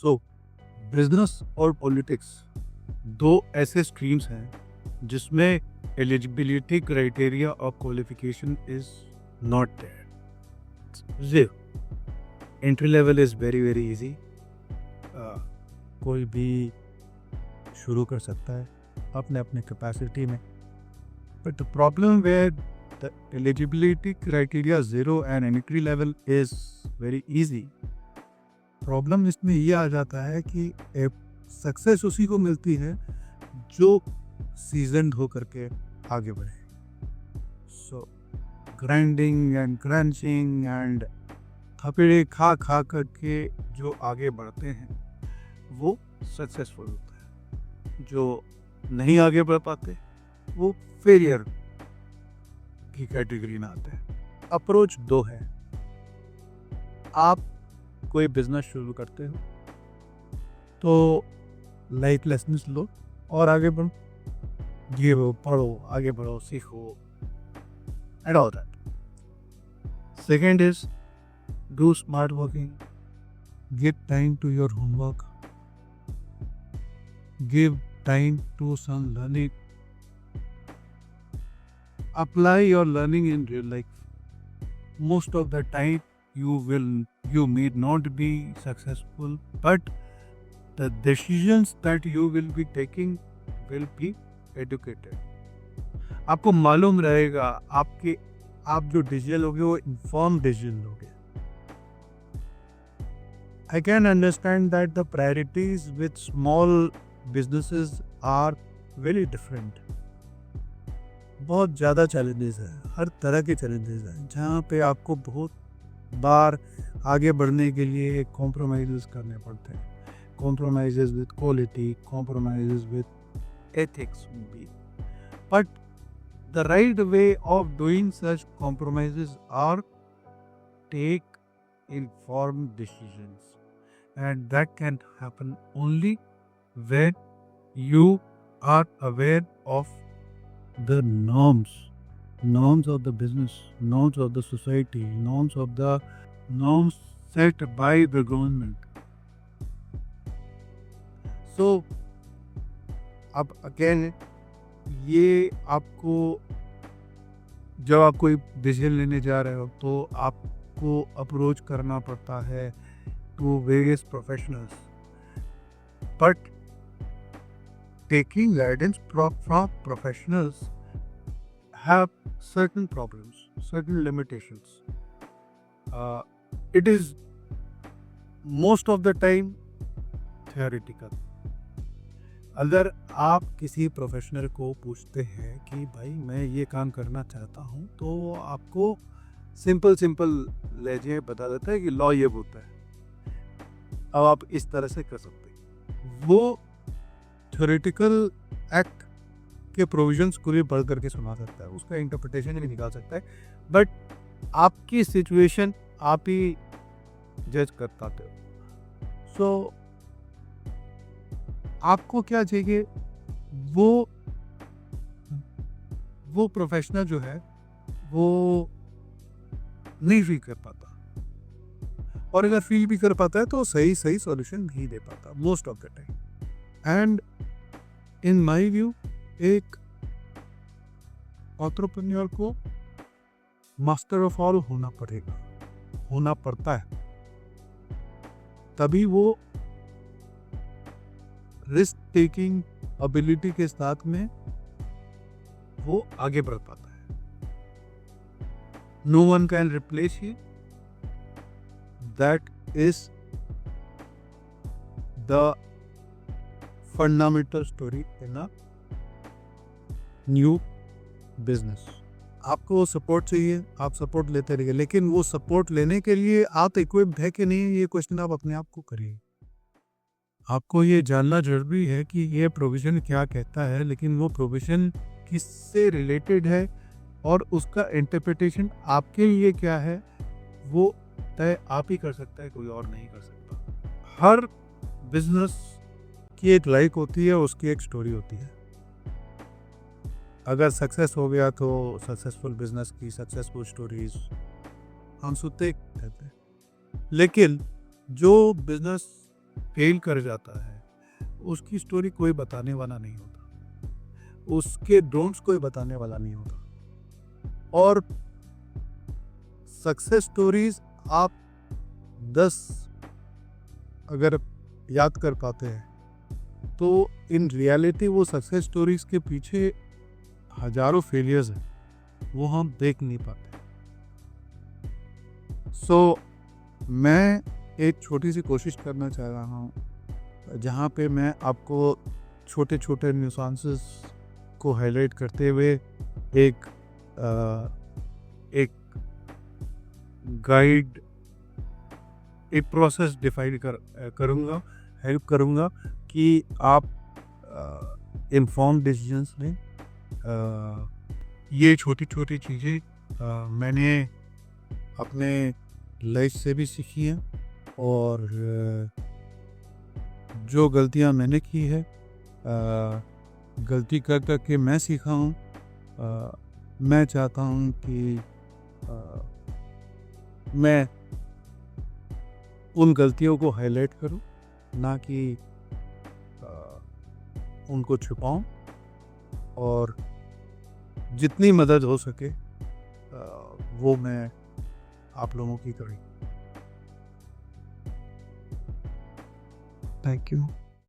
सो business और politics दो ऐसे स्ट्रीम्स हैं जिसमें एलिजिबिलिटी क्राइटेरिया और qualification is not there. Zero. Entry level is very very easy, कोई भी शुरू कर सकता है अपने अपने कैपेसिटी में। But the problem where the eligibility criteria zero and entry level is very easy, problem इसमें ये आ जाता है कि सक्सेस उसी को मिलती है जो सीजनड हो करके आगे बढ़े। सो ग्राइंडिंग एंड क्रंचिंग एंड थपेड़े खा खा करके जो आगे बढ़ते हैं वो सक्सेसफुल होता है। जो नहीं आगे बढ़ पाते वो फेलियर की कैटेगरी में आते हैं। अप्रोच दो है। आप कोई बिजनेस शुरू करते हो तो लाइफ लेसन्स लो और आगे बढ़ो, गिरो, पढ़ो, आगे बढ़ो, सीखो and all that. Second is do smart working, give time to your homework, give time to some learning, apply your learning in real life. Most of the time you may not be successful, but the decisions that you will be taking will be educated. आपको मालूम रहेगा आप जो decision लोगे वो inform decision लोगे। I can understand that the priorities with small businesses are very different. बहुत ज़्यादा चैलेंजेस हैं, हर तरह के चैलेंजेस हैं जहाँ पे आपको बहुत बार आगे बढ़ने के लिए कॉम्प्रोमाइज़ करने पड़ते हैं। Compromise with quality, compromise with ethics भी। But the right way of doing such compromise are take informed decisions, and that can happen only when you are aware of the norms of the business, norms of the society, norms set by the government. So अब again ये आपको जब आप कोई decision लेने जा रहे हो तो आपको अप्रोच करना पड़ता है to various professionals, but taking guidance from professionals have certain problems, certain limitations. It is most of the time theoretical. अगर आप किसी प्रोफेशनल को पूछते हैं कि भाई मैं ये काम करना चाहता हूँ तो वो आपको सिंपल लहजे बता देता है कि लॉ ये बोलता है, अब आप इस तरह से कर सकते हैं। वो थ्योरेटिकल एक्ट के प्रोविजंस को भी पढ़ करके सुना सकता है, उसका इंटरप्रिटेशन भी निकाल सकता है, बट आपकी सिचुएशन आप ही जज कर पाते हो। सो आपको क्या चाहिए, वो प्रोफेशनल जो है वो नहीं फील कर पाता, और अगर फील भी कर पाता है तो सही सॉल्यूशन नहीं दे पाता most of the time. And in my view एक एंटरप्रेन्योर को मास्टर ऑफ ऑल होना पड़ता है, तभी वो रिस्क टेकिंग एबिलिटी के साथ में वो आगे बढ़ पाता है। No one can replace you, that is the fundamental story in a new business. आपको सपोर्ट चाहिए, आप सपोर्ट लेते रहिए, लेकिन वो सपोर्ट लेने के लिए आप इक्विप्ड है कि नहीं, ये क्वेश्चन आप अपने आप को करिए। आपको ये जानना जरूरी है कि ये प्रोविजन क्या कहता है, लेकिन वो प्रोविजन किससे रिलेटेड है और उसका इंटरप्रिटेशन आपके लिए क्या है वो तय आप ही कर सकता है, कोई और नहीं कर सकता। हर बिजनेस की एक लाइक होती है, उसकी एक स्टोरी होती है। अगर सक्सेस हो गया तो सक्सेसफुल बिजनेस की सक्सेसफुल स्टोरीज हम सुनते रहते हैं, लेकिन जो बिजनेस फेल कर जाता है, उसकी स्टोरी कोई बताने वाला नहीं होता, उसके ड्रोन्स कोई बताने वाला नहीं होता। और सक्सेस स्टोरीज आप 10 अगर याद कर पाते हैं तो इन रियलिटी वो सक्सेस स्टोरीज के पीछे हजारों फेलियर्स हैं, वो हम देख नहीं पाते। मैं एक छोटी सी कोशिश करना चाह रहा हूँ जहाँ पे मैं आपको छोटे छोटे न्यूसांसेस को हाईलाइट करते हुए एक एक गाइड, एक प्रोसेस डिफाइन करूँगा, हेल्प करूँगा कि आप इन्फॉर्म डिसीजंस लें। ये छोटी छोटी चीज़ें मैंने अपने लाइफ से भी सीखी हैं, और जो गलतियां मैंने की है, गलती कर कर के मैं सीखा हूँ। मैं चाहता हूँ कि मैं उन गलतियों को हाईलाइट करूं, ना कि उनको छुपाऊं, और जितनी मदद हो सके वो मैं आप लोगों की करूं। Thank you.